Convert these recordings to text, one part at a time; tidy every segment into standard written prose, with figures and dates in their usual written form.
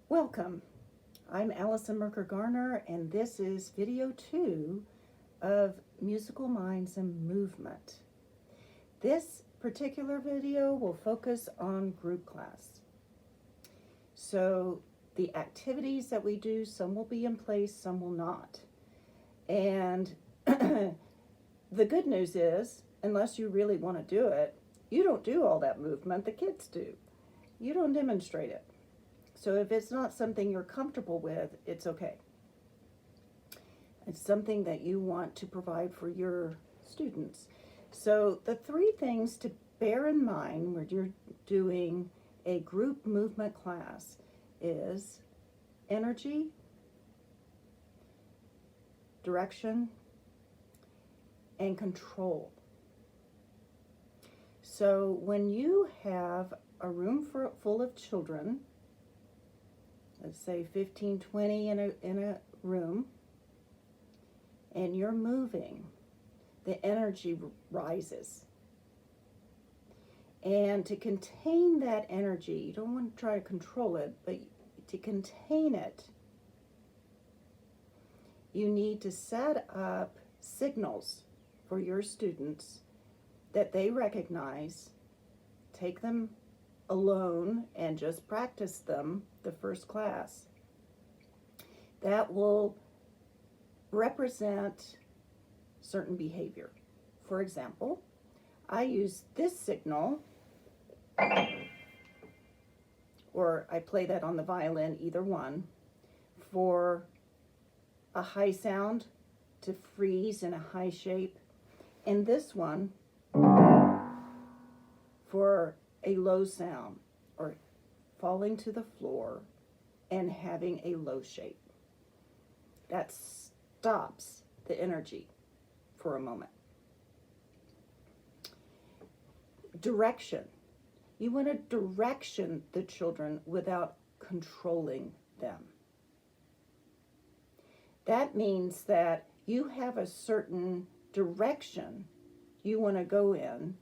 Welcome. I'm Allison Merker Garner, and this is video 2 of Musical Minds and Movement. This particular video will focus on group class. So the activities that we do, some will be in place, some will not. And the good news is, unless you really want to do it, you don't do all that movement, the kids do. You don't demonstrate it. So if it's not something you're comfortable with, it's okay. It's something that you want to provide for your students. So the 3 things to bear in mind when you're doing a group movement class is energy, direction, and control. So when you have a room full of children, let's say 15, 20 in a room, and you're moving, the energy rises. And to contain that energy, you don't want to try to control it, but to contain it, you need to set up signals for your students that they recognize, take them alone and just practice them the first class. That will represent certain behavior. For example, I use this signal, or I play that on the violin, either one, for a high sound to freeze in a high shape, and this one for a low sound or falling to the floor and having a low shape. That stops the energy for a moment. Direction. You want to direction the children without controlling them. That means that you have a certain direction you want to go in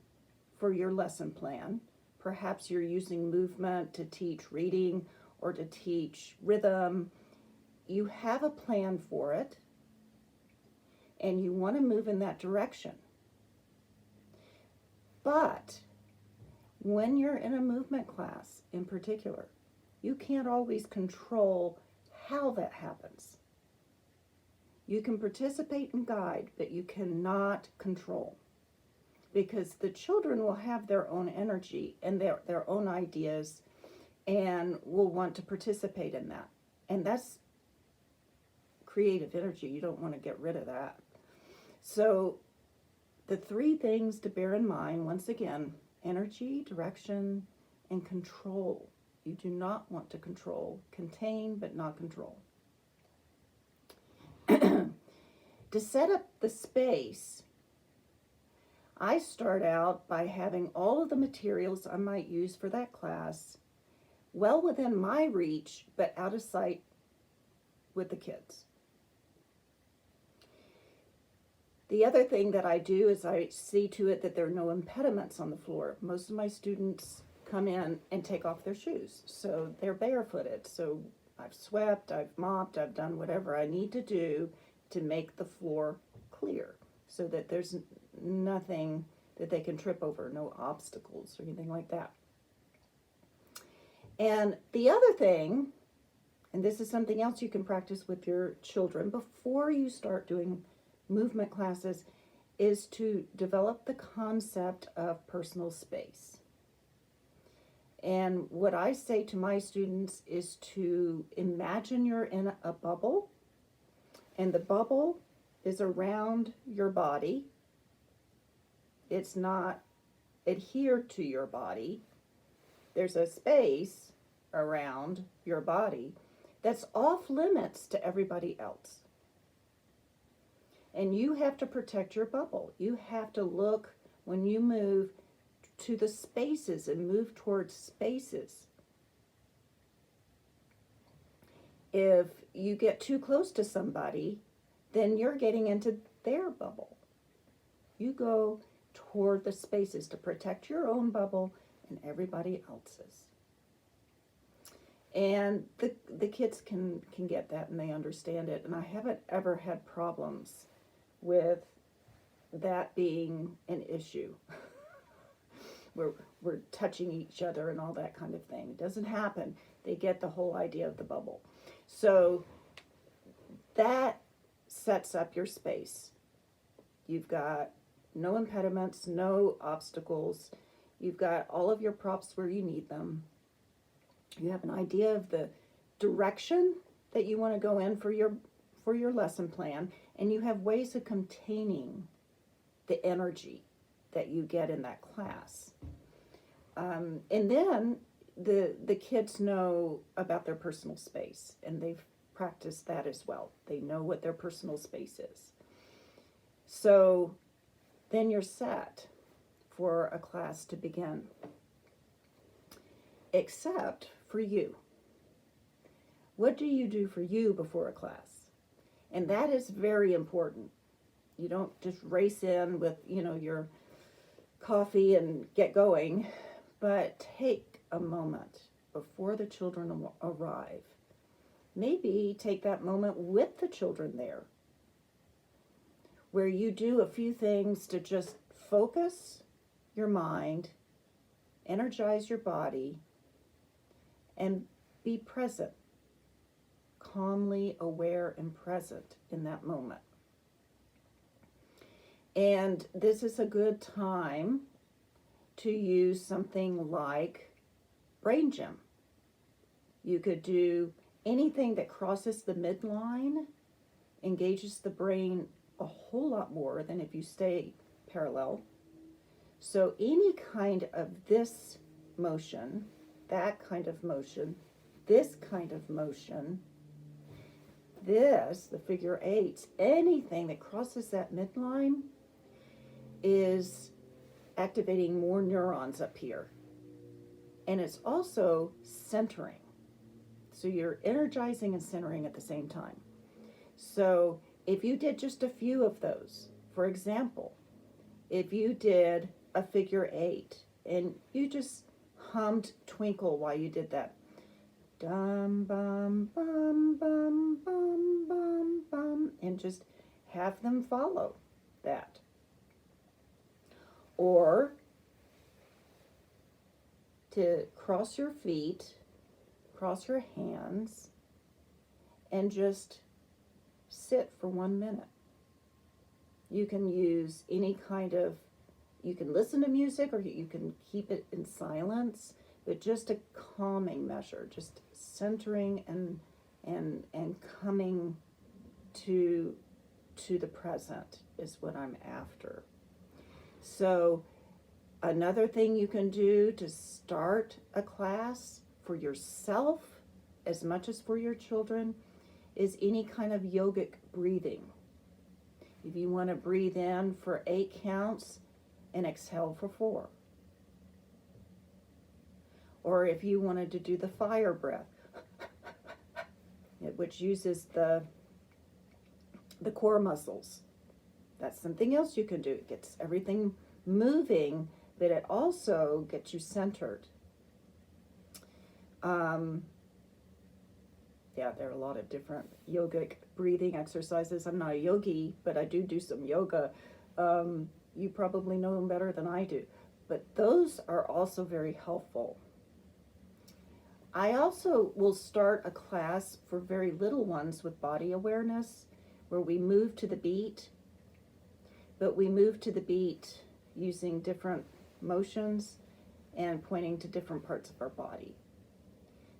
for your lesson plan. Perhaps you're using movement to teach reading or to teach rhythm. You have a plan for it, and you want to move in that direction. But when you're in a movement class in particular, you can't always control how that happens. You can participate and guide, but you cannot control, because the children will have their own energy and their own ideas and will want to participate in that. And that's creative energy. You don't want to get rid of that. So the 3 things to bear in mind, once again, energy, direction, and control. You do not want to control. Contain, but not control. To set up the space, I start out by having all of the materials I might use for that class well within my reach, but out of sight with the kids. The other thing that I do is I see to it that there are no impediments on the floor. Most of my students come in and take off their shoes, so they're barefooted. So I've swept, I've mopped, I've done whatever I need to do to make the floor clear so that there's nothing that they can trip over, no obstacles or anything like that. And the other thing, and this is something else you can practice with your children before you start doing movement classes, is to develop the concept of personal space. And what I say to my students is to imagine you're in a bubble, and the bubble is around your body. It's not adhered to your body. There's a space around your body that's off limits to everybody else. And you have to protect your bubble. You have to look, when you move, to the spaces and move towards spaces. If you get too close to somebody, then you're getting into their bubble. You go toward the spaces to protect your own bubble and everybody else's. And the kids can get that and they understand it. And I haven't ever had problems with that being an issue. We're touching each other and all that kind of thing. It doesn't happen. They get the whole idea of the bubble. So that sets up your space. You've got no impediments, no obstacles. You've got all of your props where you need them. You have an idea of the direction that you want to go in for your lesson plan, and you have ways of containing the energy that you get in that class. And then the kids know about their personal space, and they've practiced that as well. They know what their personal space is. So then you're set for a class to begin. Except for you. What do you do for you before a class? And that is very important. You don't just race in with, your coffee and get going, but take a moment before the children arrive. Maybe take that moment with the children there, where you do a few things to just focus your mind, energize your body, and be present, calmly aware and present in that moment. And this is a good time to use something like Brain Gym. You could do anything that crosses the midline, engages the brain a whole lot more than if you stay parallel. So any kind of this motion, that kind of motion, this kind of motion, the figure eights, anything that crosses that midline is activating more neurons up here. And it's also centering. So you're energizing and centering at the same time. So if you did just a few of those, for example, if you did a figure eight and you just hummed Twinkle while you did that, dum bum bum bum bum bum bum, and just have them follow that. Or to cross your feet, cross your hands, and just sit for 1 minute. You can use any kind of, you can listen to music or you can keep it in silence, but just a calming measure, just centering and coming to the present is what I'm after. So another thing you can do to start a class for yourself as much as for your children is any kind of yogic breathing. If you want to breathe in for 8 counts and exhale for 4. Or if you wanted to do the fire breath, which uses the core muscles. That's something else you can do. It gets everything moving, but it also gets you centered. There are a lot of different yogic breathing exercises. I'm not a yogi, but I do some yoga. You probably know them better than I do. But those are also very helpful. I also will start a class for very little ones with body awareness, where we move to the beat, but we move to the beat using different motions and pointing to different parts of our body.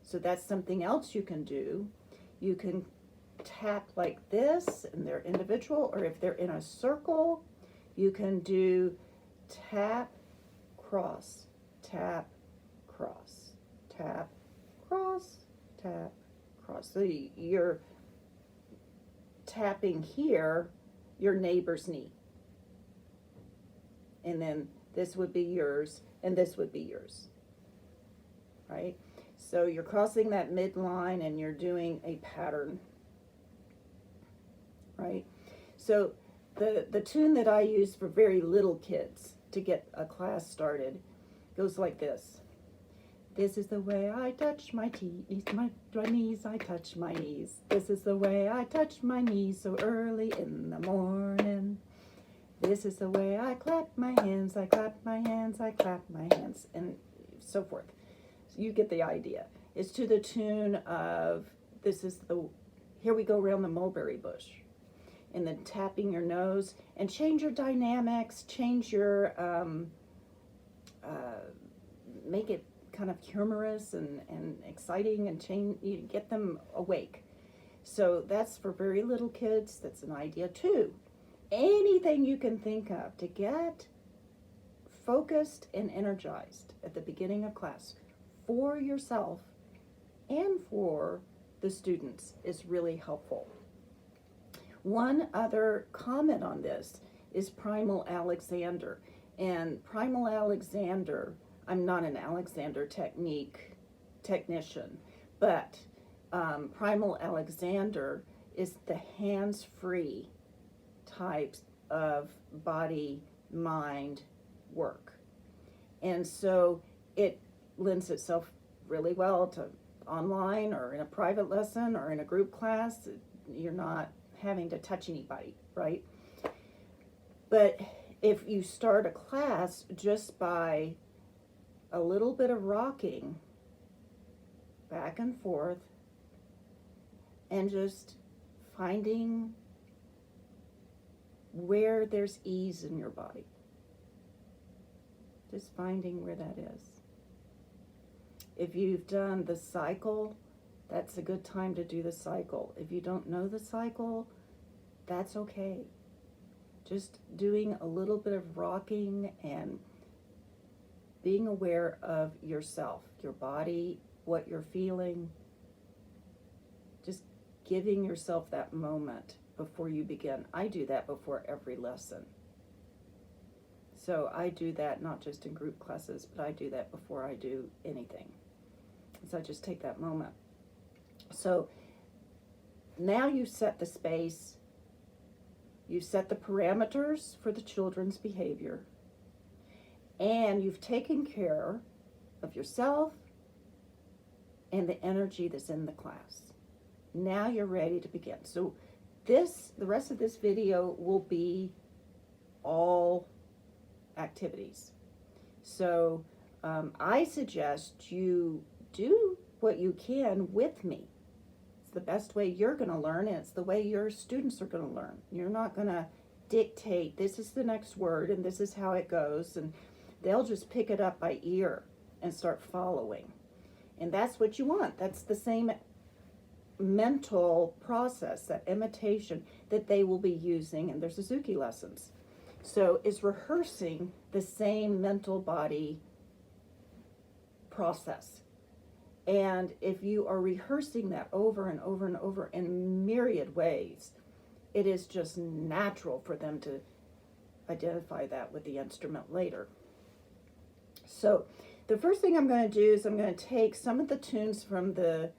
So that's something else you can do. You can tap like this, and they're individual, or if they're in a circle, you can do tap, cross, tap, cross, tap, cross, tap, cross. So you're tapping here, your neighbor's knee. And then this would be yours, and this would be yours, right? So you're crossing that midline and you're doing a pattern, right? So the tune that I use for very little kids to get a class started goes like this. This is the way I touch my knees, I touch my knees. This is the way I touch my knees so early in the morning. This is the way I clap my hands, I clap my hands, I clap my hands, and so forth. So you get the idea. It's to the tune of, here we go around the mulberry bush. And then tapping your nose, and change your dynamics, change your, make it kind of humorous and exciting, and you get them awake. So that's for very little kids. That's an idea too. Anything you can think of to get focused and energized at the beginning of class for yourself and for the students is really helpful. One other comment on this is Primal Alexander. And Primal Alexander, I'm not an Alexander technician, but Primal Alexander is the hands-free types of body-mind work. And so it lends itself really well to online or in a private lesson or in a group class. You're not having to touch anybody, right? But if you start a class just by a little bit of rocking back and forth and just finding where there's ease in your body, just finding where that is. If you've done the cycle, that's a good time to do the cycle. If you don't know the cycle, that's okay. Just doing a little bit of rocking and being aware of yourself, your body, what you're feeling. Just giving yourself that moment before you begin. I do that before every lesson. So I do that not just in group classes, but I do that before I do anything. So I just take that moment. So now you set the space, you set the parameters for the children's behavior, and you've taken care of yourself and the energy that's in the class. Now you're ready to begin. So the rest of this video will be all activities. So I suggest you do what you can with me. It's the best way you're going to learn, and it's the way your students are going to learn. You're not going to dictate, this is the next word and this is how it goes, and they'll just pick it up by ear and start following. And that's what you want. That's the same mental process, that imitation that they will be using in their Suzuki lessons. So is rehearsing the same mental body process. And if you are rehearsing that over and over and over in myriad ways, it is just natural for them to identify that with the instrument later. So the first thing I'm going to do is I'm going to take some of the tunes from the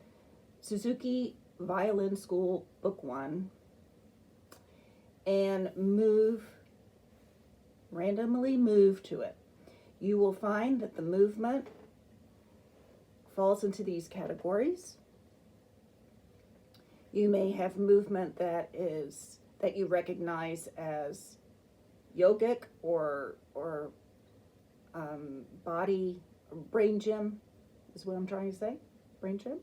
Suzuki Violin School Book 1 and randomly move to it. You will find that the movement falls into these categories. You may have movement that you recognize as yogic or brain gym is what I'm trying to say, brain gym.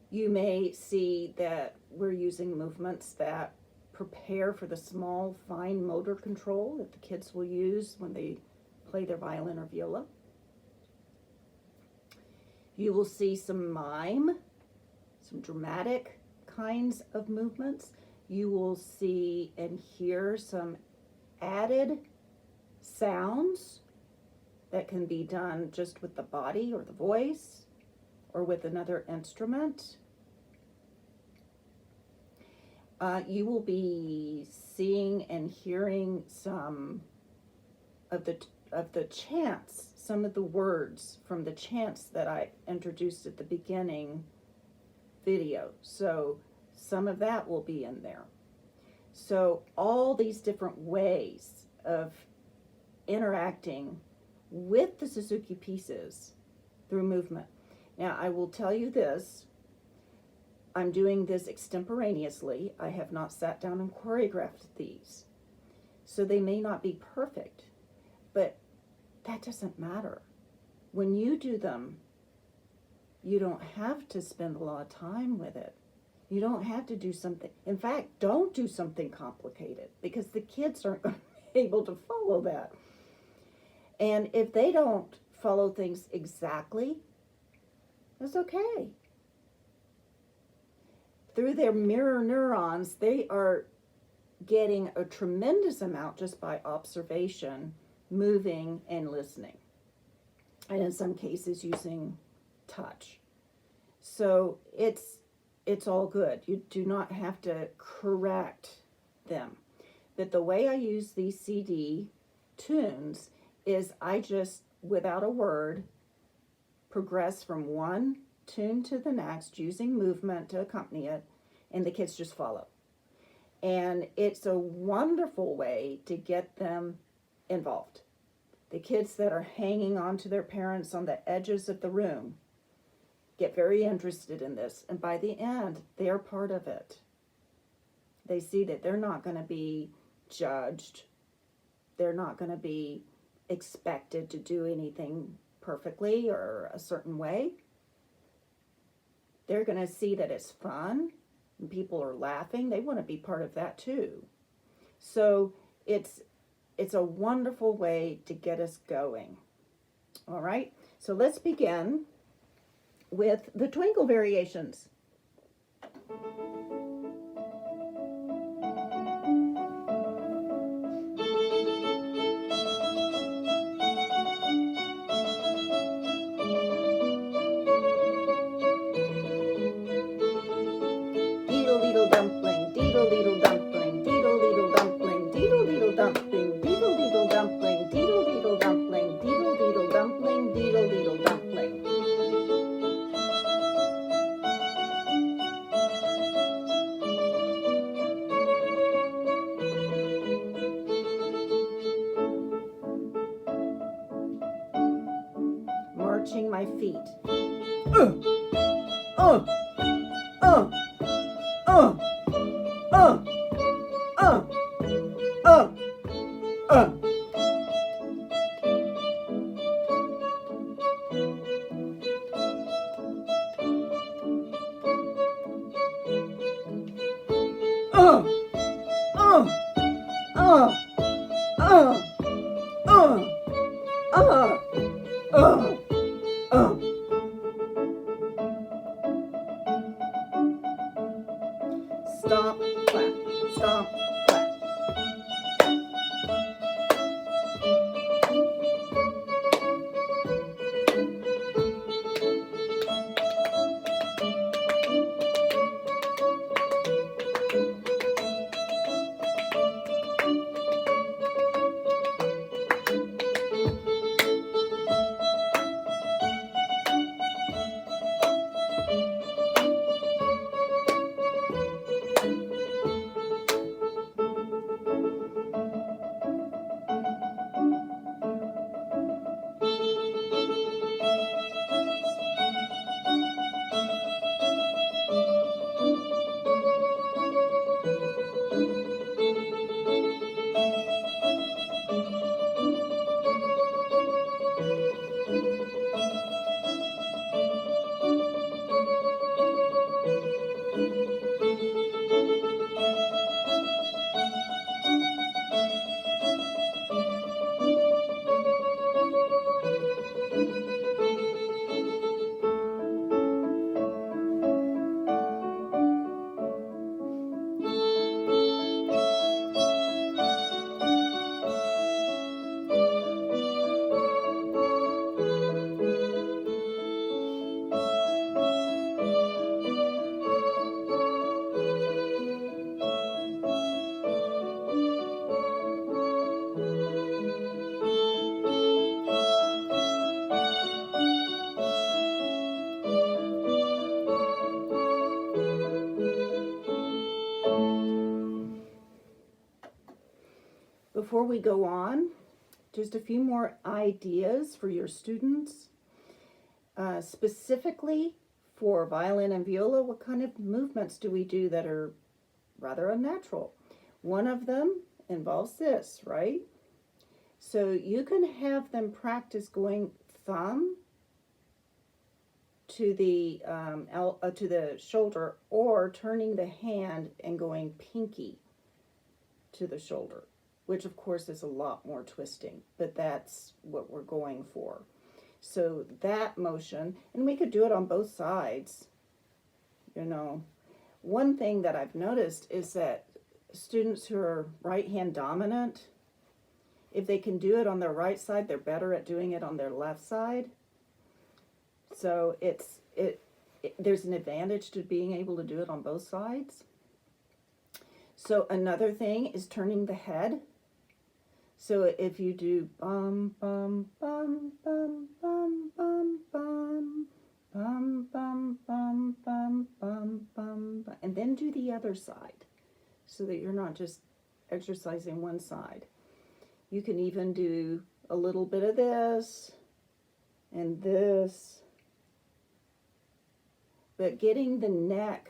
You may see that we're using movements that prepare for the small, fine motor control that the kids will use when they play their violin or viola. You will see some mime, some dramatic kinds of movements. You will see and hear some added sounds that can be done just with the body or the voice or with another instrument. You will be seeing and hearing some of the chants, some of the words from the chants that I introduced at the beginning video. So some of that will be in there. So all these different ways of interacting with the Suzuki pieces through movement. Now, I will tell you this. I'm doing this extemporaneously. I have not sat down and choreographed these. So they may not be perfect, but that doesn't matter. When you do them, you don't have to spend a lot of time with it. You don't have to do something. In fact, don't do something complicated because the kids aren't going to be able to follow that. And if they don't follow things exactly, that's okay. Through their mirror neurons, they are getting a tremendous amount just by observation, moving, and listening. And in some cases, using touch. So it's all good. You do not have to correct them. But the way I use these CD tunes is I just, without a word, progress from one tune to the next using movement to accompany it, and the kids just follow. And it's a wonderful way to get them involved. The kids that are hanging on to their parents on the edges of the room get very interested in this, and by the end, they are part of it. They see that they're not going to be judged. They're not going to be expected to do anything perfectly or a certain way. They're going to see that it's fun and people are laughing. They want to be part of that too. So it's a wonderful way to get us going. All right, so let's begin with the twinkle variations. Deedle dumpling, deedle dumpling, deedle dumpling, deedle dumpling, deedle dumpling, deedle dumpling, deedle dumpling, deedle dumpling. Marching my feet. Uh, uh, uh, uh, uh, uh, uh, uh. Uh, uh, uh, uh, uh, uh, uh, uh. Stomp, clap, stomp, clap. Before we go on, just a few more ideas for your students. Specifically for violin and viola, what kind of movements do we do that are rather unnatural? One of them involves this, right? So you can have them practice going thumb to the shoulder, or turning the hand and going pinky to the shoulder, which of course is a lot more twisting, but that's what we're going for. So that motion, and we could do it on both sides. You know, one thing that I've noticed is that students who are right hand dominant, if they can do it on their right side, they're better at doing it on their left side. So there's an advantage to being able to do it on both sides. So another thing is turning the head. So if you do bum bum bum bum bum bum bum bum bum bum bum bum bum, and then do the other side, so that you're not just exercising one side. You can even do a little bit of this and this, but getting the neck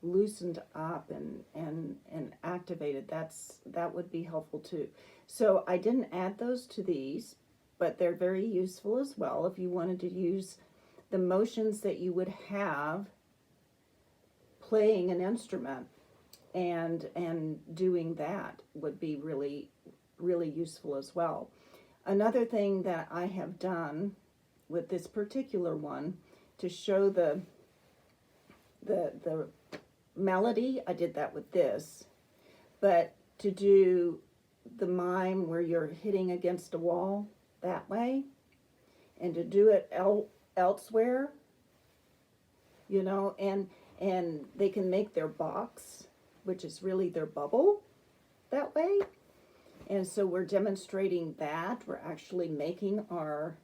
loosened up and activated, that would be helpful too. So I didn't add those to these, but they're very useful as well if you wanted to use the motions that you would have playing an instrument, and doing that would be really, really useful as well. Another thing that I have done with this particular one to show the melody, I did that with this, but to do the mime where you're hitting against a wall that way, and to do it elsewhere, you know, and they can make their box, which is really their bubble, that way. And so we're demonstrating that. We're actually making our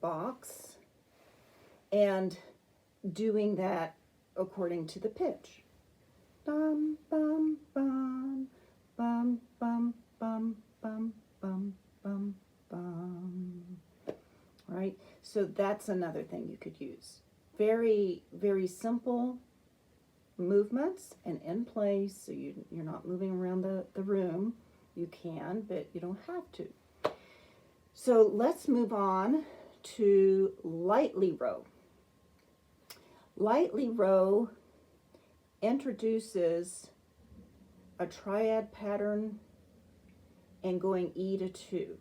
box and doing that according to the pitch. Bum bum bum bum bum bum bum bum bum bum. Right? So that's another thing you could use. Very, very simple movements and in place, so you're not moving around the room. You can, but you don't have to. So let's move on to lightly row. Lightly row introduces a triad pattern and going E to 2,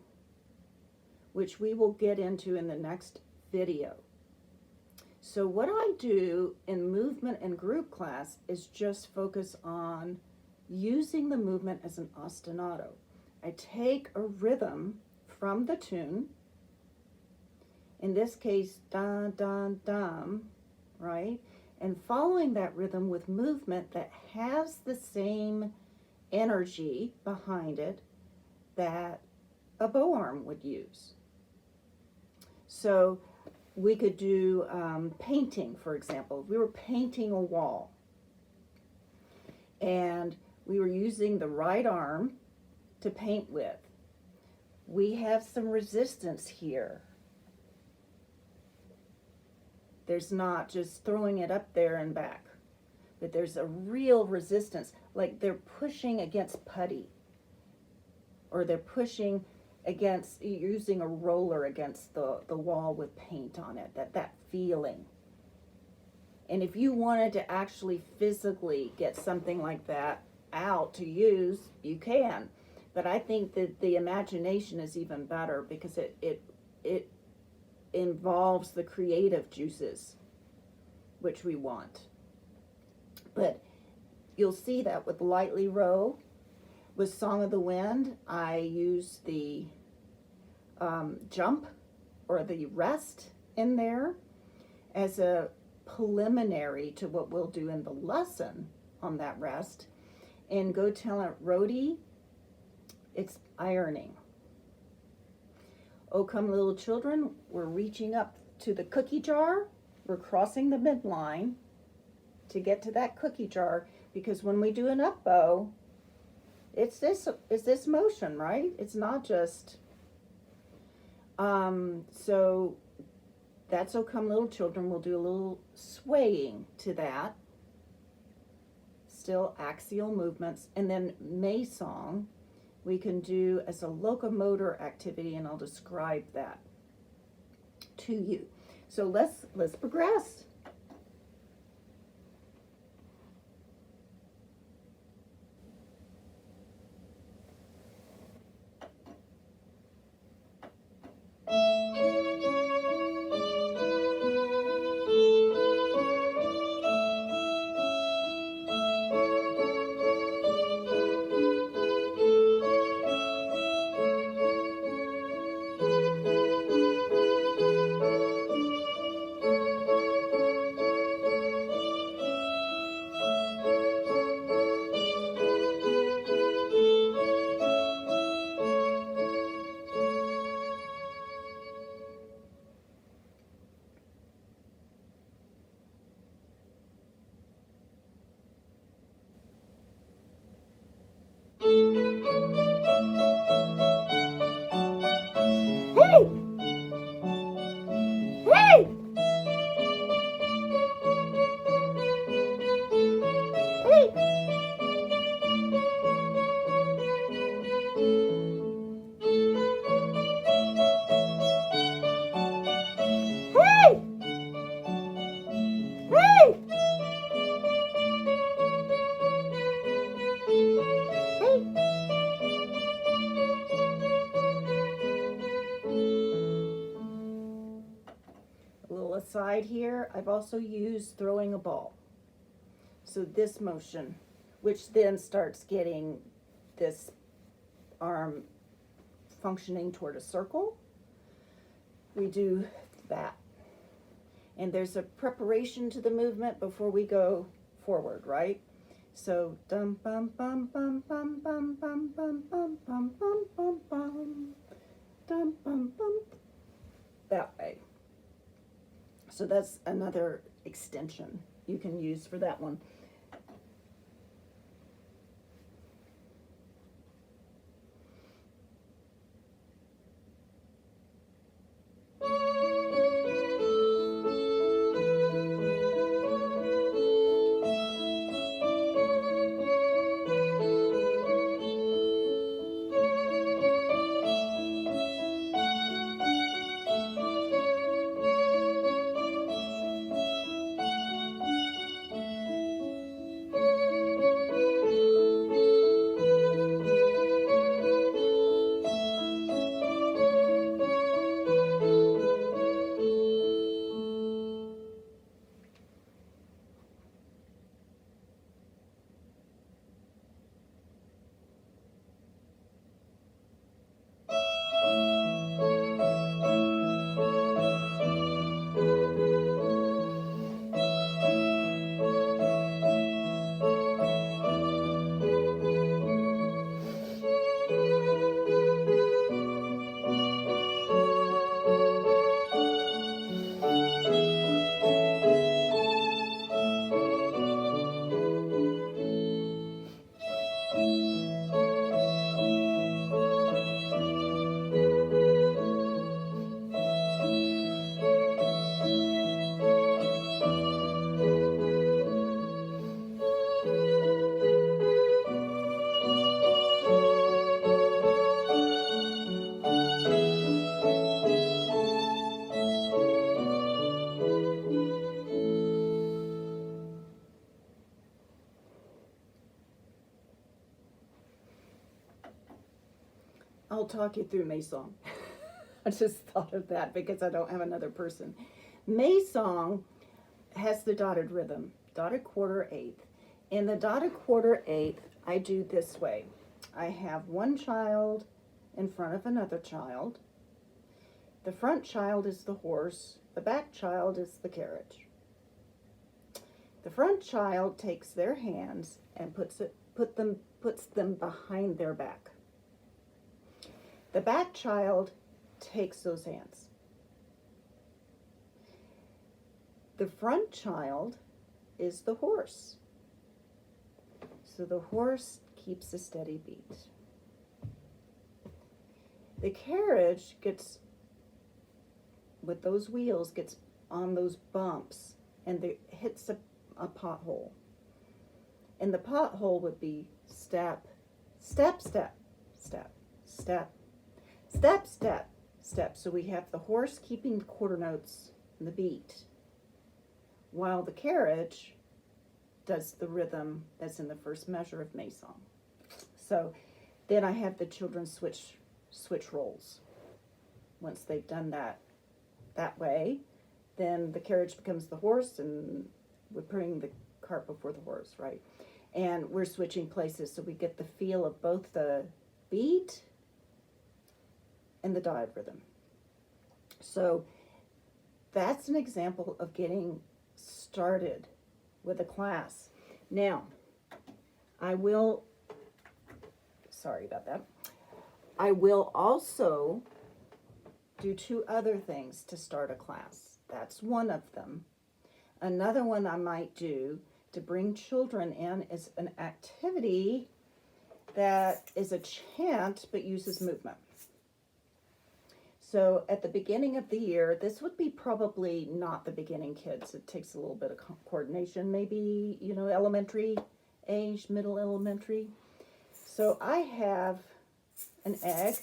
which we will get into in the next video. So what I do in movement and group class is just focus on using the movement as an ostinato. I take a rhythm from the tune, in this case, dun, dun, dum, right? And following that rhythm with movement that has the same energy behind it that a bow arm would use. So we could do painting, for example. We were painting a wall, and we were using the right arm to paint with. We have some resistance here. There's not just throwing it up there and back, but there's a real resistance, like they're pushing against putty, or they're pushing against, using a roller against the wall with paint on it, that feeling. And if you wanted to actually physically get something like that out to use, you can. But I think that the imagination is even better, because it involves the creative juices, which we want. But you'll see that with Lightly Row. With Song of the Wind, I use the jump or the rest in there as a preliminary to what we'll do in the lesson on that rest. In Go Tell It Rhody, it's ironing. Oh Come Little Children, we're reaching up to the cookie jar. We're crossing the midline to get to that cookie jar, because when we do an up bow, it's this motion, right? It's not just, so That's O Come Little Children. We'll do a little swaying to that. Still axial movements. And then May Song we can do as a locomotor activity, and I'll describe that to you. So let's progress. Hey! Hey! Hey! Hey! Hey! Hey! A little aside here, I've also used throwing a ball. So this motion, which then starts getting this arm functioning toward a circle, we do that. And there's a preparation to the movement before we go forward, right? So dum bum bum bum bum bum bum bum bum bum bum bum bum dum bum bum, that way. So that's another extension you can use for that one. I'll talk you through May Song. I just thought of that because I don't have another person. May Song has the dotted rhythm, dotted quarter eighth. In the dotted quarter eighth, I do this way. I have one child in front of another child. The front child is the horse. The back child is the carriage. The front child takes their hands and puts them behind their back. The back child takes those hands. The front child is the horse. So the horse keeps a steady beat. The carriage gets, with those wheels, gets on those bumps and it hits a pothole. And the pothole would be step, step, step, step, step, step, step, step. So we have the horse keeping the quarter notes and the beat, while the carriage does the rhythm that's in the first measure of May song. So then I have the children switch roles. Once they've done that way, then the carriage becomes the horse, and we're putting the cart before the horse, right? And we're switching places so we get the feel of both the beat and the dive rhythm. So that's an example of getting started with a class. Now, sorry about that. I will also do 2 other things to start a class. That's one of them. Another one I might do to bring children in is an activity that is a chant but uses movement. So at the beginning of the year, this would be probably not the beginning kids. It takes a little bit of coordination, maybe, elementary age, middle elementary. So I have an egg,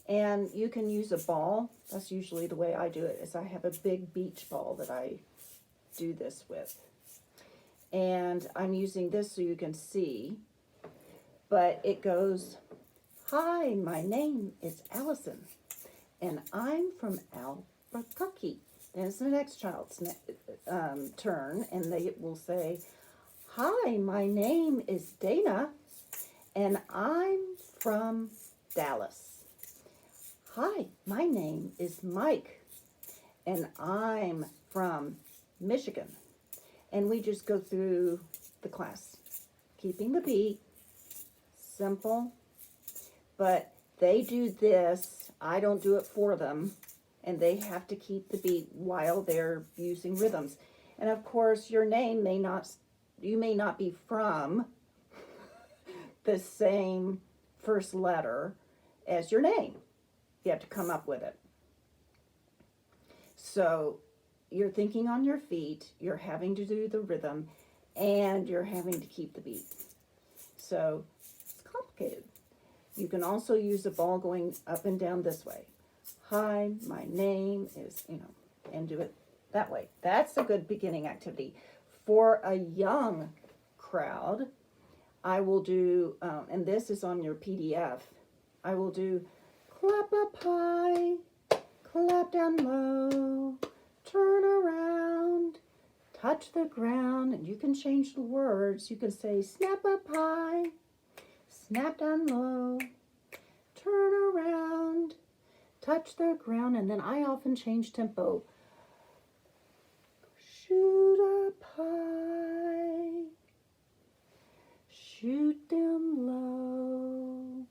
and you can use a ball. That's usually the way I do it, is I have a big beach ball that I do this with. And I'm using this so you can see, but it goes, "Hi, my name is Allison, and I'm from Albuquerque." Then it's the next child's turn, and they will say, "Hi, my name is Dana, and I'm from Dallas." "Hi, my name is Mike, and I'm from Michigan." And we just go through the class, keeping the beat, simple, but they do this. I don't do it for them, and they have to keep the beat while they're using rhythms. And of course, you may not be from the same first letter as your name. You have to come up with it. So you're thinking on your feet, you're having to do the rhythm, and you're having to keep the beat. So it's complicated. You can also use a ball going up and down this way. "Hi, my name is," and do it that way. That's a good beginning activity. For a young crowd, I will do, and this is on your PDF, I will do clap up high, clap down low, turn around, touch the ground, and you can change the words. You can say snap up high, snap down low, turn around, touch the ground, and then I often change tempo. Shoot up high, shoot down low,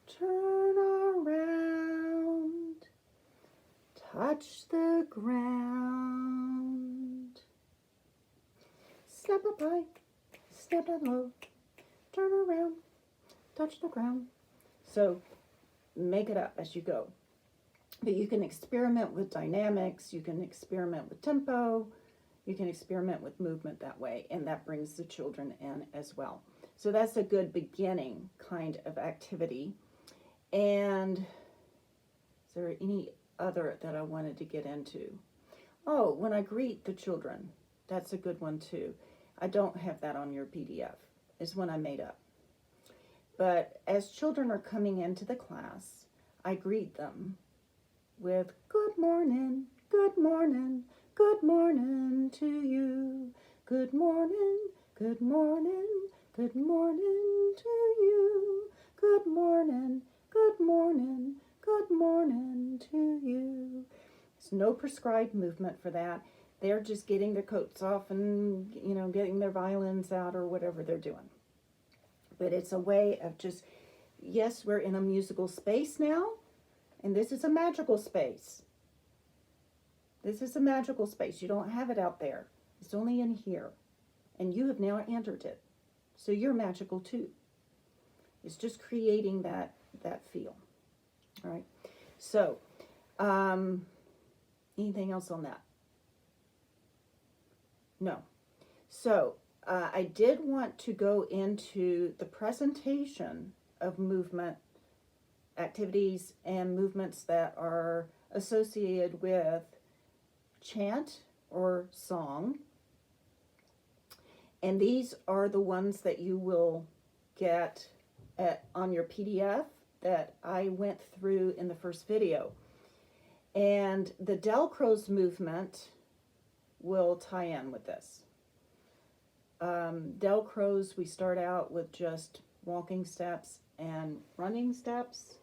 turn around, touch the ground, snap up high, snap down low, turn around, touch the ground. So make it up as you go. But you can experiment with dynamics, you can experiment with tempo, you can experiment with movement that way, and that brings the children in as well. So that's a good beginning kind of activity. And is there any other that I wanted to get into? Oh, when I greet the children, that's a good one too. I don't have that on your PDF. It's one I made up. But as children are coming into the class, I greet them with good morning, good morning, good morning to you. Good morning, good morning, good morning to you. Good morning, good morning, good morning to you. There's no prescribed movement for that. They're just getting their coats off and, getting their violins out or whatever they're doing. But it's a way of just, yes, we're in a musical space now, and this is a magical space. This is a magical space. You don't have it out there. It's only in here. And you have now entered it. So you're magical too. It's just creating that feel. All right. So, Anything else on that? No. So I did want to go into the presentation of movement activities and movements that are associated with chant or song. And these are the ones that you will get on your PDF that I went through in the first video. And the Delcros movement will tie in with this. Delcros, we start out with just walking steps and running steps,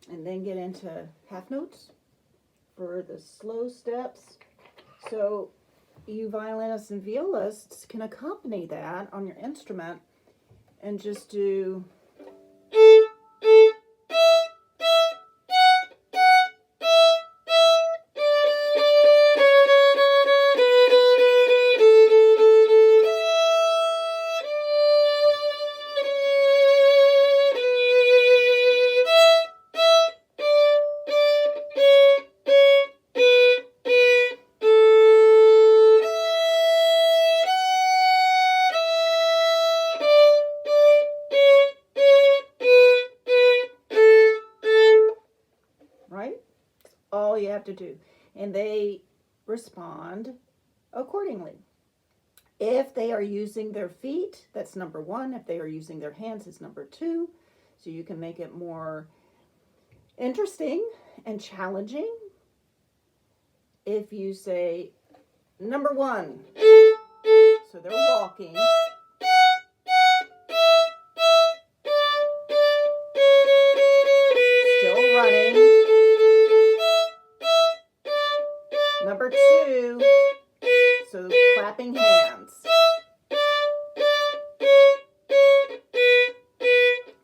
and then get into half notes for the slow steps. So you violinists and violists can accompany that on your instrument and just do all you have to do, and they respond accordingly. If they are using their feet, that's number one. If they are using their hands, it's number two. So you can make it more interesting and challenging. If you say number one, so they're walking. Still running. Number two, so clapping hands.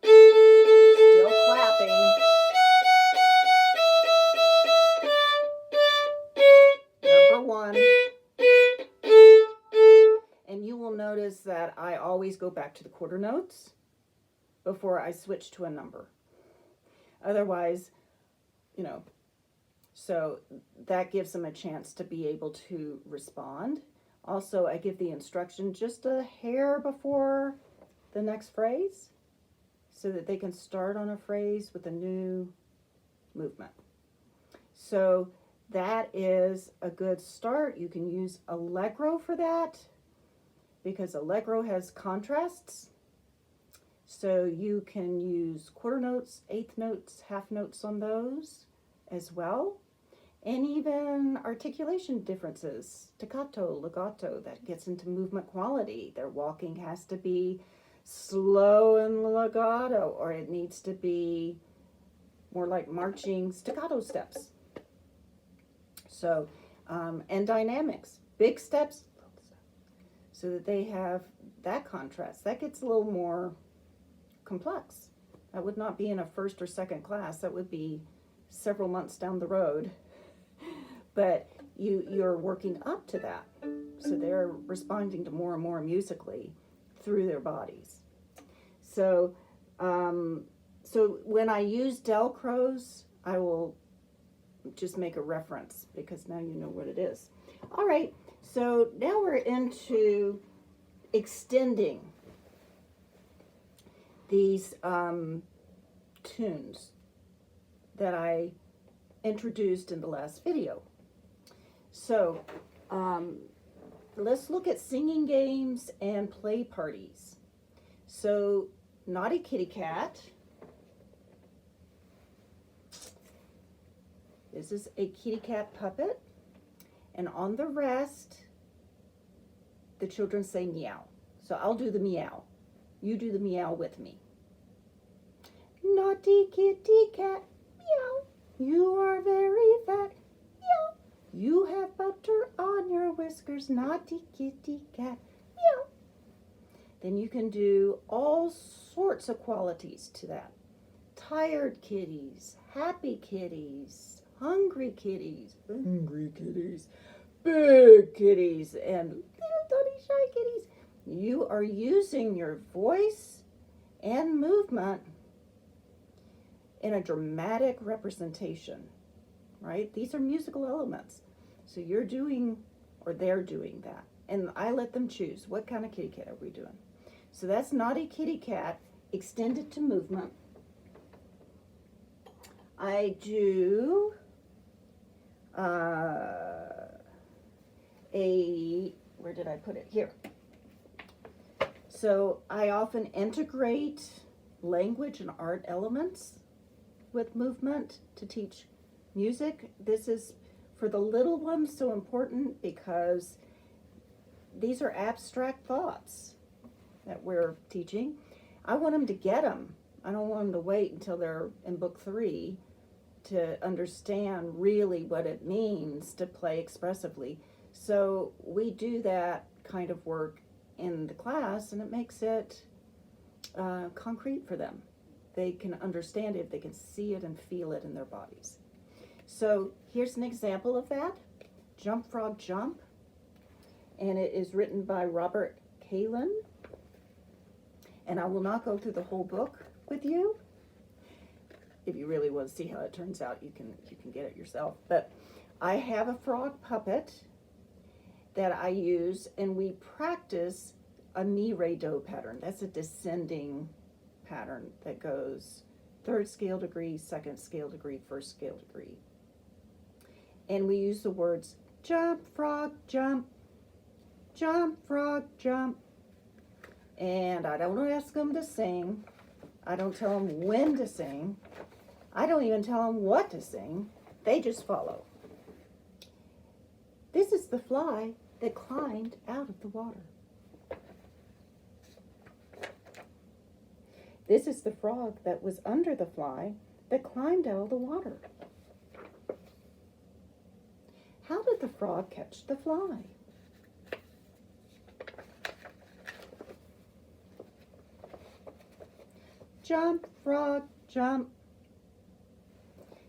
Still clapping. Number one. And you will notice that I always go back to the quarter notes before I switch to a number. Otherwise, so that gives them a chance to be able to respond. Also, I give the instruction just a hair before the next phrase so that they can start on a phrase with a new movement. So that is a good start. You can use Allegro for that because Allegro has contrasts. So you can use quarter notes, eighth notes, half notes on those as well. And even articulation differences, staccato, legato, that gets into movement quality. Their walking has to be slow and legato, or it needs to be more like marching staccato steps. So, and dynamics, big steps, so that they have that contrast. That gets a little more complex. That would not be in a first or second class. That would be several months down the road. But you're working up to that. So they're responding to more and more musically through their bodies. So, so when I use Delcros, I will just make a reference because now you know what it is. All right, so now we're into extending these tunes that I introduced in the last video. So let's look at singing games and play parties. So Naughty Kitty Cat. This is a kitty cat puppet. And on the rest, the children say meow. So I'll do the meow. You do the meow with me. Naughty kitty cat, meow. You are very fat, meow. You have butter on your whiskers, naughty kitty cat, meow. Then you can do all sorts of qualities to that. Tired kitties, happy kitties, hungry kitties, big kitties, and little tiny shy kitties. You are using your voice and movement in a dramatic representation, right? These are musical elements. So you're doing, or they're doing that. And I let them choose, what kind of kitty cat are we doing? So that's Naughty Kitty Cat, extended to movement. I do where did I put it? Here. So I often integrate language and art elements with movement to teach music. This is, for the little ones, so important because these are abstract thoughts that we're teaching. I want them to get them. I don't want them to wait until they're in book 3 to understand really what it means to play expressively. So we do that kind of work in the class, and it makes it concrete for them. They can understand it, they can see it and feel it in their bodies. So here's an example of that, Jump Frog Jump, and it is written by Robert Kalin. And I will not go through the whole book with you. If you really want to see how it turns out, you can get it yourself. But I have a frog puppet that I use, and we practice a mi-re-do pattern. That's a descending pattern that goes 3rd scale degree, 2nd scale degree, 1st scale degree. And we use the words jump, frog, jump, jump, frog, jump. And I don't ask them to sing. I don't tell them when to sing. I don't even tell them what to sing. They just follow. This is the fly that climbed out of the water. This is the frog that was under the fly that climbed out of the water. How did the frog catch the fly? Jump, frog, jump.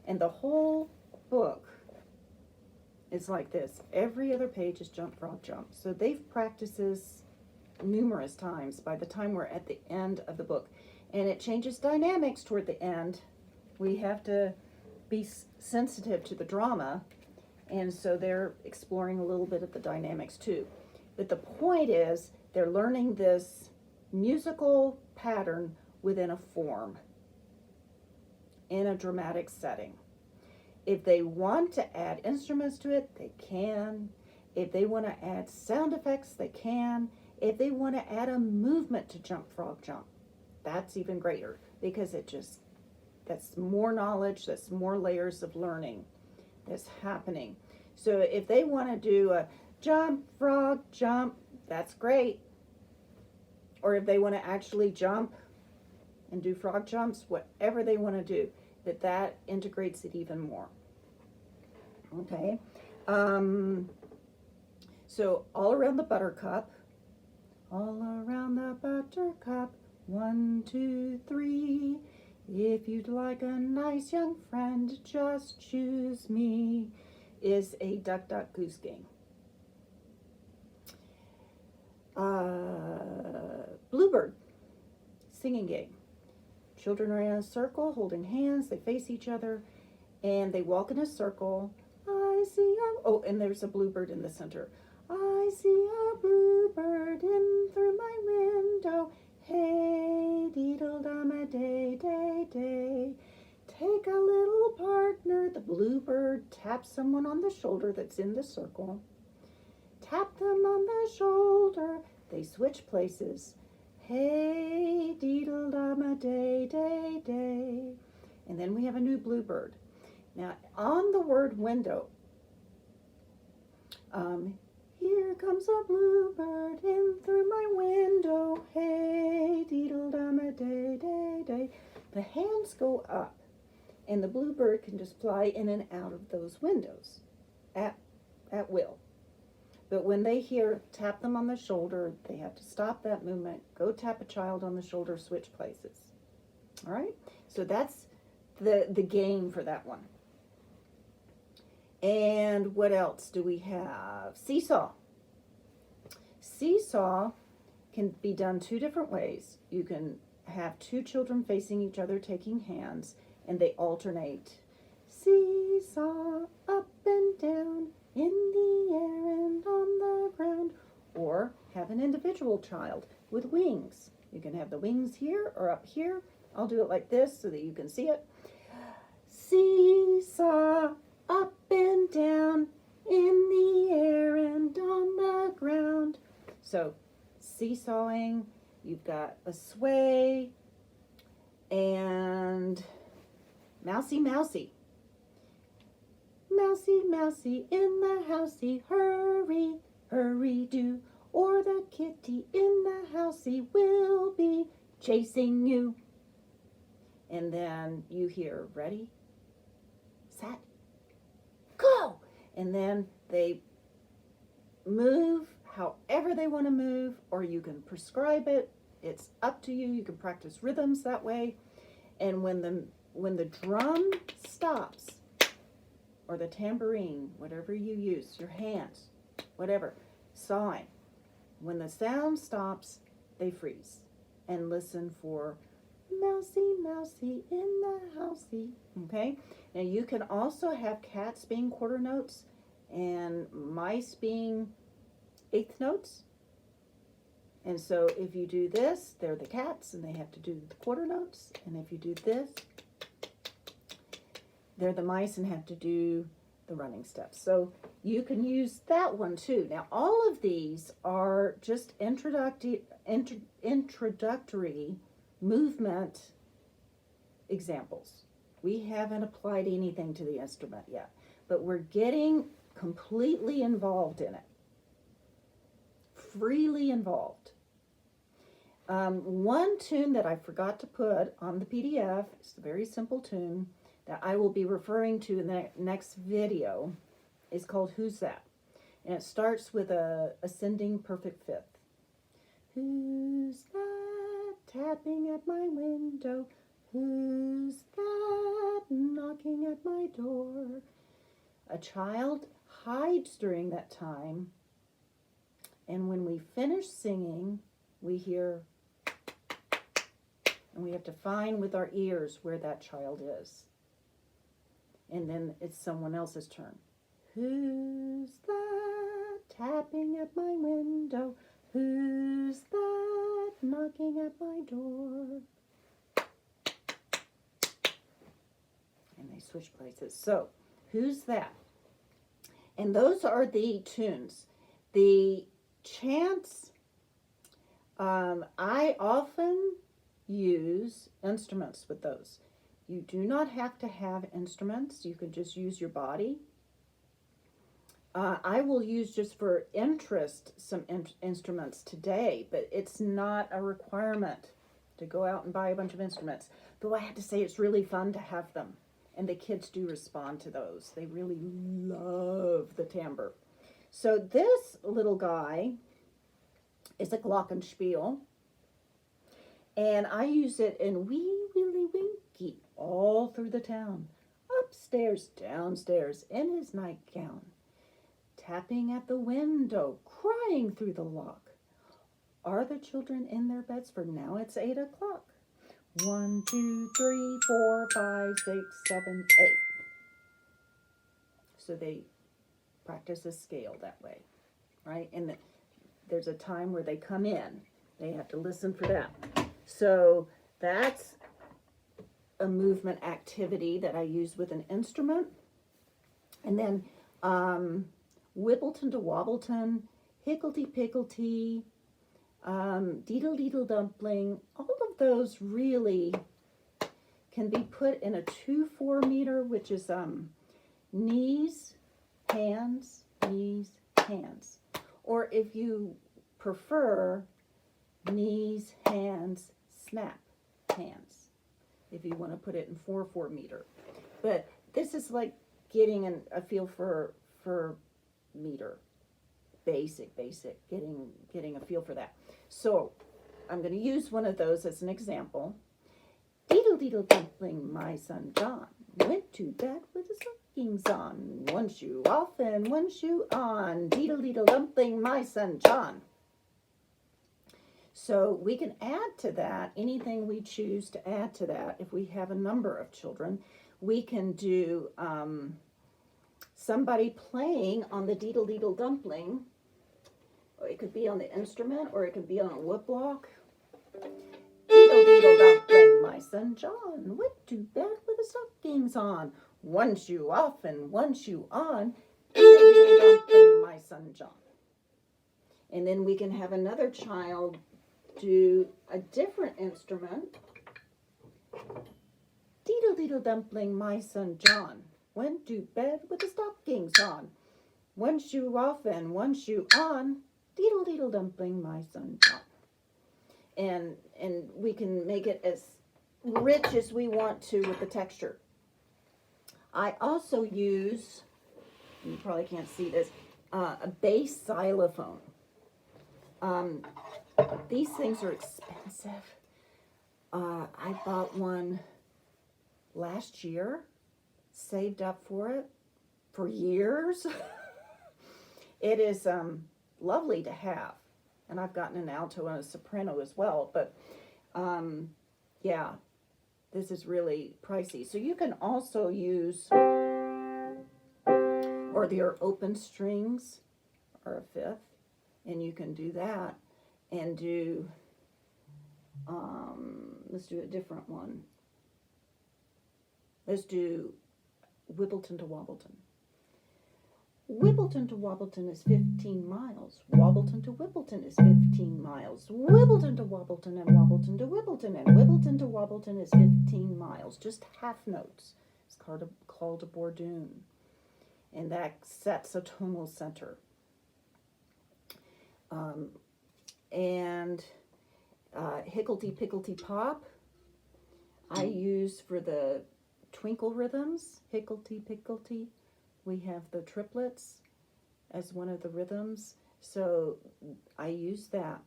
And the whole book is like this. Every other page is jump, frog, jump. So they've practiced this numerous times by the time we're at the end of the book. And it changes dynamics toward the end. We have to be sensitive to the drama. And so they're exploring a little bit of the dynamics too. But the point is, they're learning this musical pattern within a form, in a dramatic setting. If they want to add instruments to it, they can. If they want to add sound effects, they can. If they want to add a movement to Jump Frog Jump, that's even greater, because that's more knowledge, that's more layers of learning that's happening. So if they want to do a jump, frog, jump, that's great. Or if they want to actually jump and do frog jumps, whatever they want to do, that integrates it even more. Okay, so all around the buttercup, 1, 2, 3, if you'd like a nice young friend, just choose me, is a Duck, Duck, Goose game. Bluebird, singing game. Children are in a circle holding hands, they face each other, and they walk in a circle. I see and there's a bluebird in the center. I see a bluebird in through my window. Hey, deedle-dum-a-day, day, day. Take a little partner. The bluebird taps someone on the shoulder that's in the circle. Tap them on the shoulder. They switch places. Hey, deedle-dum-a-day, day, day. And then we have a new bluebird. Now, on the word window, here comes a bluebird in through my window. Hey, deedle-dum-a-day, day, day. The hands go up, and the bluebird can just fly in and out of those windows at will. But when they hear tap them on the shoulder, they have to stop that movement, go tap a child on the shoulder, switch places. All right? So that's the game for that one. And what else do we have? Seesaw. Seesaw can be done 2 different ways. You can have 2 children facing each other taking hands, and they alternate. Seesaw, up and down, in the air and on the ground. Or have an individual child with wings. You can have the wings here or up here. I'll do it like this so that you can see it. Seesaw, up and down, in the air and on the ground. So seesawing, you've got a sway, and mousy, mousy. Mousy, mousy, in the housey, hurry, hurry do, or the kitty in the housey will be chasing you. And then you hear, ready, set, go. And then they move however they want to move, or you can prescribe it. It's up to you. You can practice rhythms that way. And when the drum stops, or the tambourine, whatever you use, your hands, whatever, sawing, when the sound stops, they freeze and listen for mousy, mousy in the housey. Okay? Now you can also have cats being quarter notes and mice being eighth notes. And so if you do this, they're the cats and they have to do the quarter notes. And if you do this, they're the mice and have to do the running steps. So you can use that one too. Now all of these are just introductory movement examples. We haven't applied anything to the instrument yet, but we're getting completely involved in it. Freely involved. One tune that I forgot to put on the PDF, it's a very simple tune that I will be referring to in the next video, is called Who's That? And it starts with a ascending perfect fifth. Who's that tapping at my window? Who's that knocking at my door? A child hides during that time, and when we finish singing, we hear, and we have to find with our ears where that child is. And then it's someone else's turn. Who's that tapping at my window? Who's that knocking at my door? And they switch places. So, who's that? And those are the tunes. The chants, I often use instruments with those. You do not have to have instruments. You can just use your body. I will use, just for interest, some instruments today, but it's not a requirement to go out and buy a bunch of instruments. Though I have to say it's really fun to have them. And the kids do respond to those. They really love the timbre. So this little guy is a glockenspiel. And I use it in Wee Willie Winkie all through the town. Upstairs, downstairs, in his nightgown. Tapping at the window, crying through the lock. Are the children in their beds? For now it's 8 o'clock. 1, 2, 3, 4, 5, 6, 7, 8. So they practice a scale that way, right? And there's a time where they come in. They have to listen for that. So that's a movement activity that I use with an instrument. And then Wibbleton to Wobbleton, Higgledy-Piggledy, Deedle-Deedle-Dumpling, all of those really can be put in a 2/4 meter, which is knees, hands, knees, hands. Or if you prefer, knees, hands, snap, hands. If you want to put it in 4/4 meter. But this is like getting a feel for meter. Basic, getting a feel for that. So I'm going to use one of those as an example. Deedle-deedle-dumpling, my son John went to bed with his stockings on. One shoe off and one shoe on. Deedle-deedle-dumpling, my son John. So we can add to that anything we choose to add to that. If we have a number of children, we can do somebody playing on the Deedle Deedle Dumpling. Or it could be on the instrument, or it could be on a woodblock. Deedle Deedle Dumpling, my son John went to bed with the stockings on. One shoe off and one shoe on. Deedle Deedle Dumpling, my son John. And then we can have another child do a different instrument. Deedle Deedle Dumpling, my son John went to bed with the stockings on. One shoe off and one shoe on. Deedle Deedle Dumpling, my son John. And we can make it as rich as we want to with the texture. I also use, you probably can't see this, a bass xylophone. These things are expensive. I bought one last year, saved up for it for years. It is lovely to have, and I've gotten an alto and a soprano as well, but yeah, this is really pricey. So you can also use, or their open strings are a fifth, and you can do that and do, let's do a different one. Let's do Wibbleton to Wobbleton. Wibbleton to Wobbleton is 15 miles. Wobbleton to Wibbleton is 15 miles. Wibbleton to Wobbleton and Wobbleton to Wibbleton and Wibbleton to Wobbleton is 15 miles. Just half notes. It's called a bordoon. And that sets a tonal center. And Hicklety Picklety Pop I use for the twinkle rhythms. Hicklety Picklety. We have the triplets as one of the rhythms, so I use that.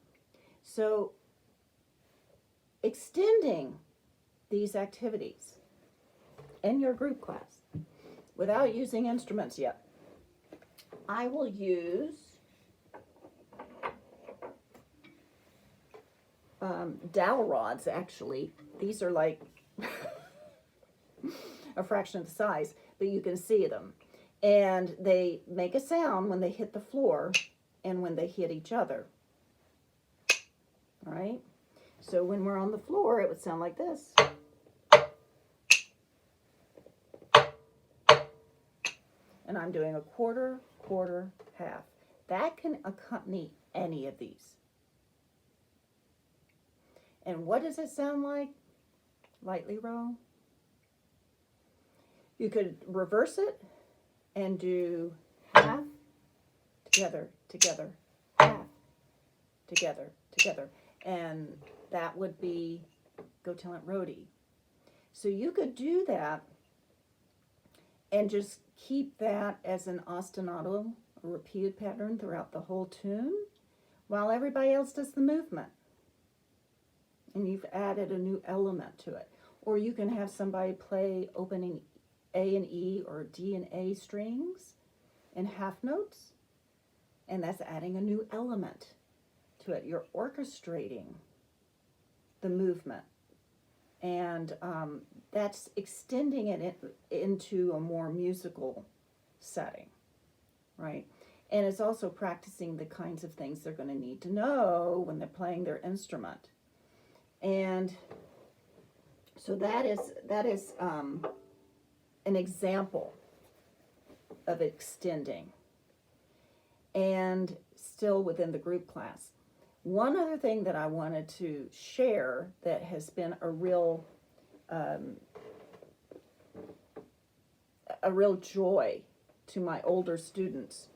So extending these activities in your group class without using instruments yet, I will use dowel rods. Actually, these are like a fraction of the size, but you can see them. And they make a sound when they hit the floor and when they hit each other. All right? So when we're on the floor, it would sound like this. And I'm doing a quarter, quarter, half. That can accompany any of these. And what does it sound like? Lightly row. You could reverse it and do half, together, together, half, together, together. And that would be Go Tell Aunt Rhody. So you could do that and just keep that as an ostinato, a repeated pattern throughout the whole tune, while everybody else does the movement. And you've added a new element to it. Or you can have somebody play opening A and E or D and A strings and half notes, and that's adding a new element to it. You're orchestrating the movement, and that's extending it into a more musical setting, right? And it's also practicing the kinds of things they're going to need to know when they're playing their instrument. And so that is an example of extending, and still within the group class. One other thing that I wanted to share that has been a real joy to my older students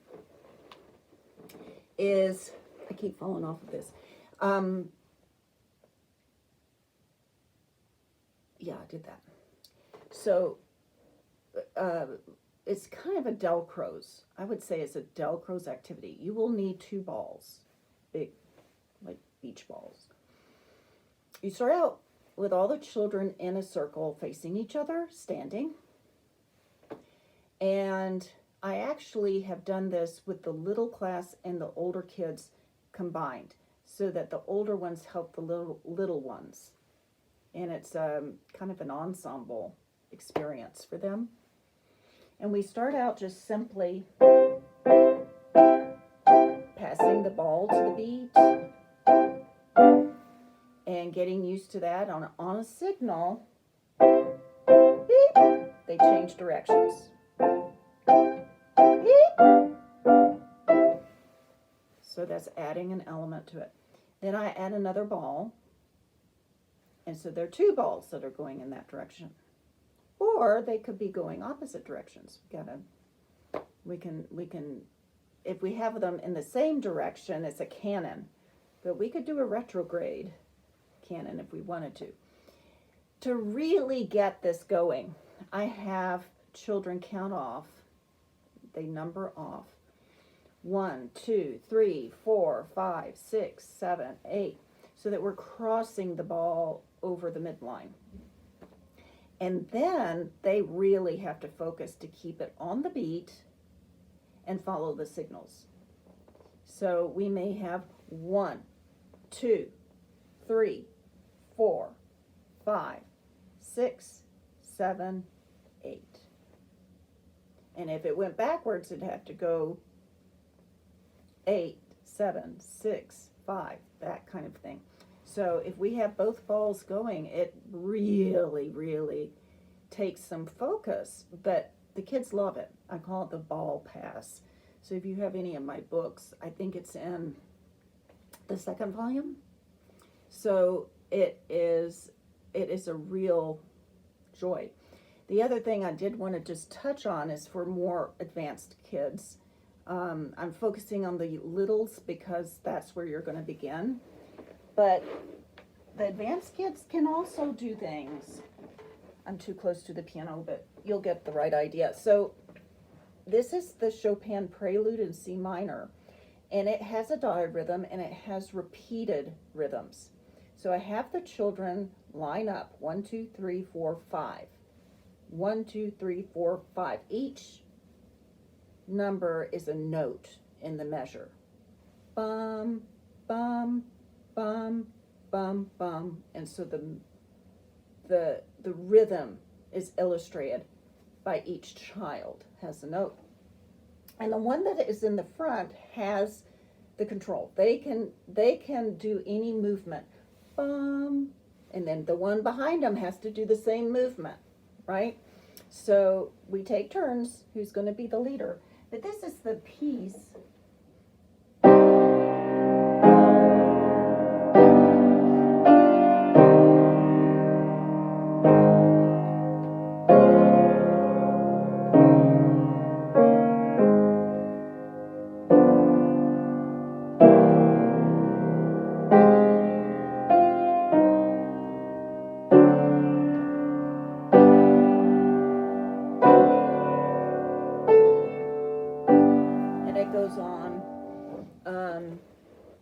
is, I keep falling off of this. Yeah, I did that. So it's kind of a Delcroze. I would say it's a Delcroze activity. You will need 2 balls, big, like beach balls. You start out with all the children in a circle facing each other, standing. And I actually have done this with the little class and the older kids combined, so that the older ones help the little ones. And it's kind of an ensemble experience for them. And we start out just simply passing the ball to the beat and getting used to that. On a signal, beep, they change directions. Beep. So that's adding an element to it. Then I add another ball, and so there are two balls that are going in that direction. Or they could be going opposite directions. We can, if we have them in the same direction, it's a cannon. But we could do a retrograde cannon if we wanted to. To really get this going, I have children count off. They number off. 1, 2, 3, 4, 5, 6, 7, 8. So that we're crossing the ball over the midline. And then they really have to focus to keep it on the beat and follow the signals. So we may have 1, 2, 3, 4, 5, 6, 7, 8. And if it went backwards, it'd have to go 8, 7, 6, 5, that kind of thing. So if we have both balls going, it really, really takes some focus, but the kids love it. I call it the ball pass. So if you have any of my books, I think it's in the second volume. So it is a real joy. The other thing I did want to just touch on is for more advanced kids. I'm focusing on the littles because that's where you're going to begin. But the advanced kids can also do things. I'm too close to the piano, but you'll get the right idea. So this is the Chopin Prelude in C minor, and it has a diarrhythm and it has repeated rhythms. So I have the children line up 1, 2, 3, 4, 5. 1, 2, 3, 4, 5. Each number is a note in the measure. Bum, bum, bum, bum, bum. And so the rhythm is illustrated by each child, has a note. And the one that is in the front has the control. They can do any movement. Bum. And then the one behind them has to do the same movement, right? So we take turns who's going to be the leader. But this is the piece. Goes on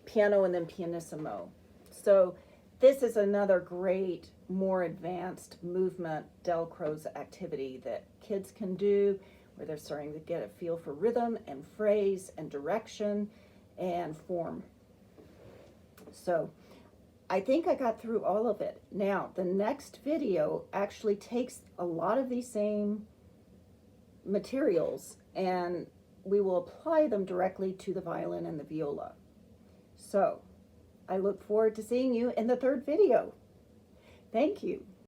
piano and then pianissimo. So this is another great, more advanced movement Delcroze activity that kids can do, where they're starting to get a feel for rhythm and phrase and direction and form. So I think I got through all of it. Now, the next video actually takes a lot of these same materials and we will apply them directly to the violin and the viola. So, I look forward to seeing you in the third video. Thank you.